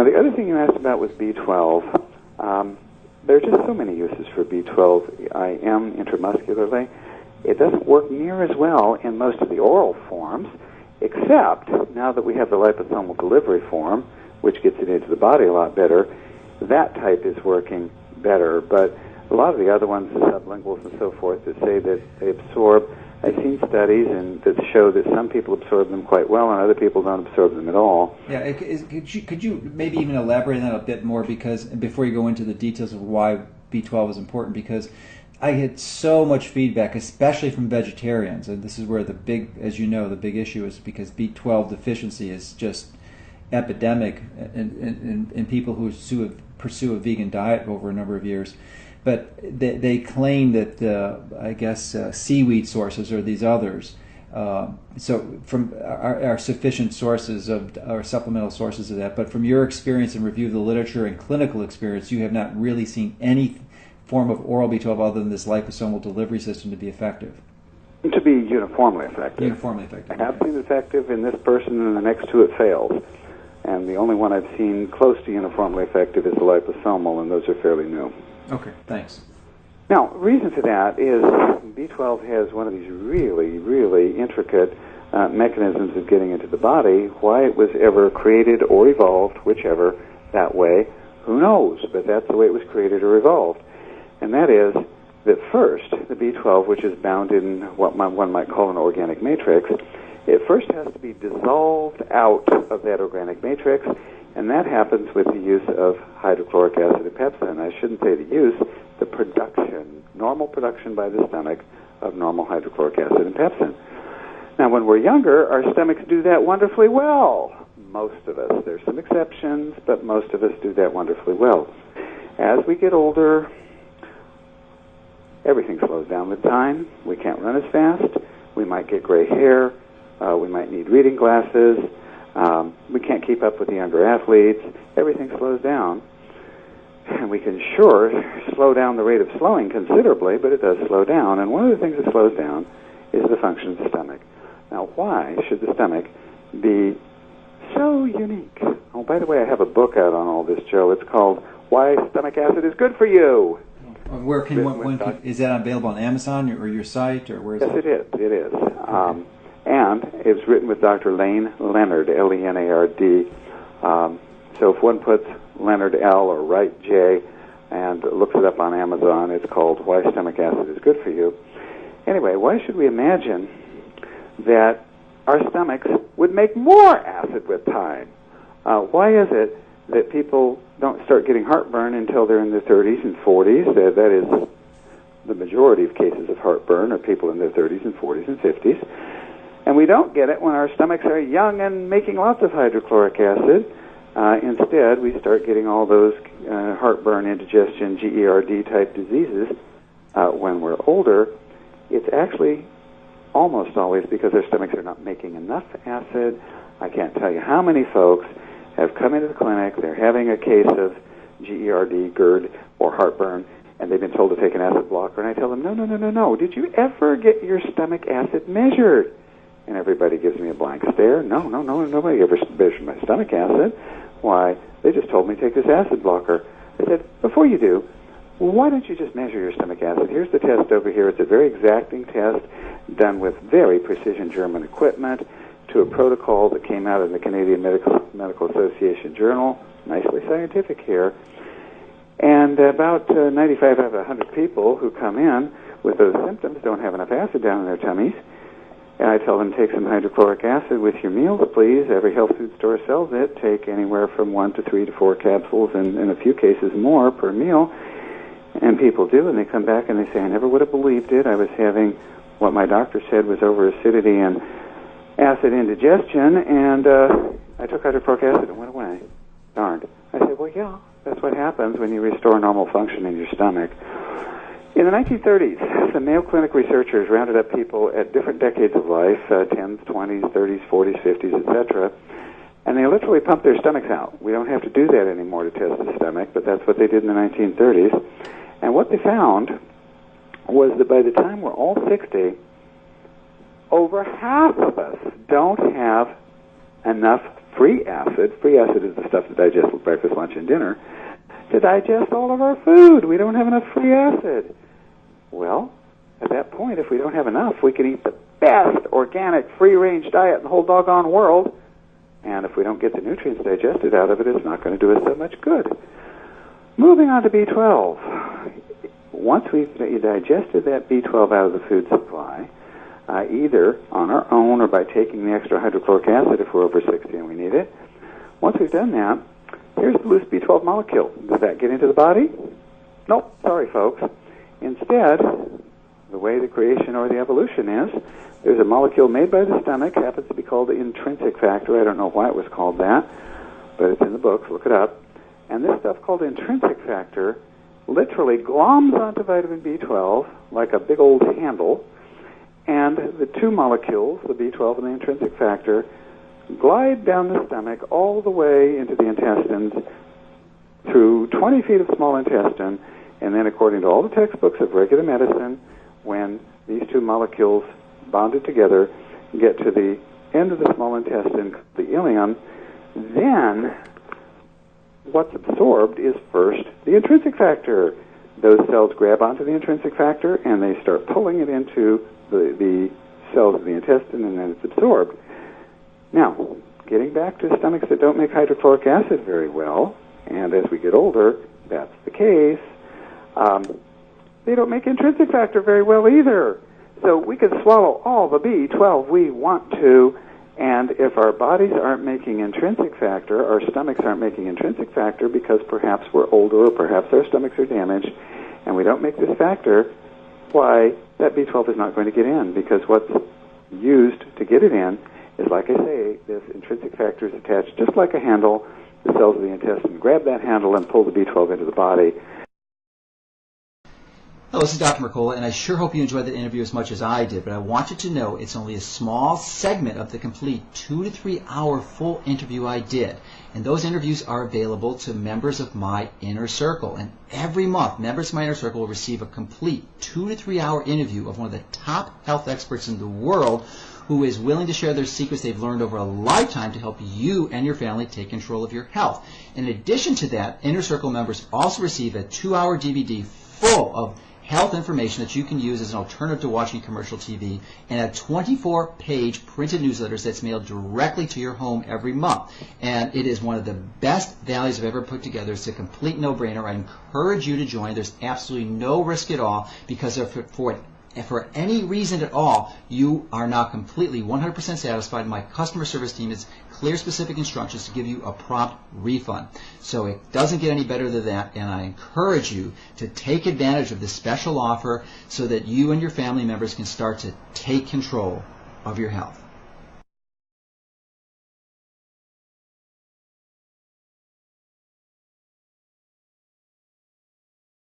Now, the other thing you asked about was B12. There are just so many uses for B12 IM intramuscularly. It doesn't work near as well in most of the oral forms, except now that we have the liposomal delivery form, which gets it into the body a lot better, that type is working better. But a lot of the other ones, the sublinguals and so forth, that say that they absorb, I've seen studies that show that some people absorb them quite well and other people don't absorb them at all. Yeah, could you maybe even elaborate on that a bit more, because before you go into the details of why B12 is important, because I get so much feedback, especially from vegetarians, and this is where the big, as you know, the big issue is, because B12 deficiency is just epidemic in people who pursue a vegan diet over a number of years. But they claim that, I guess, seaweed sources or these others, so from are sufficient sources of, or supplemental sources of that. But from your experience and review of the literature and clinical experience, you have not really seen any form of oral B12 other than this liposomal delivery system to be effective. To be uniformly effective. Uniformly effective. I have seen effective in this person, and the next two it fails. And the only one I've seen close to uniformly effective is the liposomal, and those are fairly new. Okay, thanks. Now, reason for that is B12 has one of these really, really intricate mechanisms of getting into the body. Why it was ever created or evolved, whichever, that way, who knows? But that's the way it was created or evolved. And that is that first, the B12, which is bound in what one might call an organic matrix, it first has to be dissolved out of that organic matrix, and that happens with the use of hydrochloric acid and pepsin. I shouldn't say the use, the production, normal production by the stomach of normal hydrochloric acid and pepsin. Now, when we're younger, our stomachs do that wonderfully well. Most of us. There's some exceptions, but most of us do that wonderfully well. As we get older, everything slows down with time. We can't run as fast. We might get gray hair. We might need reading glasses. We can't keep up with the younger athletes. Everything slows down. And we can sure slow down the rate of slowing considerably, but it does slow down. And one of the things that slows down is the function of the stomach. Now, why should the stomach be so unique? Oh, by the way, I have a book out on all this, Joe. It's called Why Stomach Acid is Good for You. Where is that available on Amazon or your site, or where is it? Yes, it is. It is. Okay. And it's written with Dr. Lane Leonard, L-E-N-A-R-D. So if one puts Leonard L or Wright J and looks it up on Amazon, it's called Why Stomach Acid is Good for You. Anyway, why should we imagine that our stomachs would make more acid with time? Why is it that people don't start getting heartburn until they're in their 30s and 40s? That is, the majority of cases of heartburn are people in their 30s and 40s and 50s. And we don't get it when our stomachs are young and making lots of hydrochloric acid. Instead, we start getting all those heartburn, indigestion, GERD type diseases when we're older. It's actually almost always because our stomachs are not making enough acid. I can't tell you how many folks have come into the clinic, they're having a case of GERD, GERD, or heartburn, and they've been told to take an acid blocker, and I tell them, no, did you ever get your stomach acid measured? And everybody gives me a blank stare. No, nobody ever measured my stomach acid. Why? They just told me to take this acid blocker. I said, before you do, why don't you just measure your stomach acid? Here's the test over here. It's a very exacting test done with very precision German equipment to a protocol that came out in the Canadian Medical Association Journal. Nicely scientific here. And about 95 out of 100 people who come in with those symptoms don't have enough acid down in their tummies. And I tell them, take some hydrochloric acid with your meals, please. Every health food store sells it. Take anywhere from 1 to 3 to 4 capsules, and in a few cases more per meal. And people do, and they come back and they say, I never would have believed it. I was having what my doctor said was over-acidity and acid indigestion, and I took hydrochloric acid and went away. Darned. I said, well, yeah, that's what happens when you restore normal function in your stomach. In the 1930s, some Mayo Clinic researchers rounded up people at different decades of life, 10s, 20s, 30s, 40s, 50s, etc., and they literally pumped their stomachs out. We don't have to do that anymore to test the stomach, but that's what they did in the 1930s. And what they found was that by the time we're all 60, over half of us don't have enough free acid. Free acid is the stuff that digests with breakfast, lunch, and dinner, to digest all of our food. We don't have enough free acid. Well, at that point, if we don't have enough, we can eat the best organic, free-range diet in the whole doggone world. And if we don't get the nutrients digested out of it, it's not going to do us that much good. Moving on to B12. Once we've digested that B12 out of the food supply, either on our own or by taking the extra hydrochloric acid if we're over 60 and we need it, once we've done that, here's the loose B12 molecule. Does that get into the body? Nope. Sorry, folks. Instead, the way the creation or the evolution is, there's a molecule made by the stomach, happens to be called the intrinsic factor. I don't know why it was called that, but it's in the books. Look it up. And this stuff called intrinsic factor literally gloms onto vitamin B12 like a big old handle, and the two molecules, the B12 and the intrinsic factor, glide down the stomach all the way into the intestines through 20 feet of small intestine, and then according to all the textbooks of regular medicine, when these two molecules bonded together get to the end of the small intestine, the ileum, then what's absorbed is first the intrinsic factor. Those cells grab onto the intrinsic factor and they start pulling it into the cells of the intestine, and then it's absorbed. Now, getting back to stomachs that don't make hydrochloric acid very well, and as we get older, that's the case, they don't make intrinsic factor very well either. So we can swallow all the B12 we want to, and if our bodies aren't making intrinsic factor, our stomachs aren't making intrinsic factor because perhaps we're older or perhaps our stomachs are damaged, and we don't make this factor, why, that B12 is not going to get in, because what's used to get it in is, like I say, this intrinsic factor is attached just like a handle. The cells of the intestine grab that handle and pull the B12 into the body. Hello, this is Dr. Mercola, and I sure hope you enjoyed that interview as much as I did, but I want you to know it's only a small segment of the complete 2 to 3 hour full interview I did. And those interviews are available to members of my Inner Circle. And every month, members of my Inner Circle will receive a complete 2 to 3 hour interview of one of the top health experts in the world who is willing to share their secrets they've learned over a lifetime to help you and your family take control of your health. In addition to that, Inner Circle members also receive a 2-hour DVD full of health information that you can use as an alternative to watching commercial TV, and a 24-page printed newsletters that's mailed directly to your home every month. And it is one of the best values I've ever put together. It's a complete no-brainer. I encourage you to join. There's absolutely no risk at all, because if for any reason at all you are not completely 100% satisfied, my customer service team has clear, specific instructions to give you a prompt refund. So it doesn't get any better than that, and I encourage you to take advantage of this special offer so that you and your family members can start to take control of your health.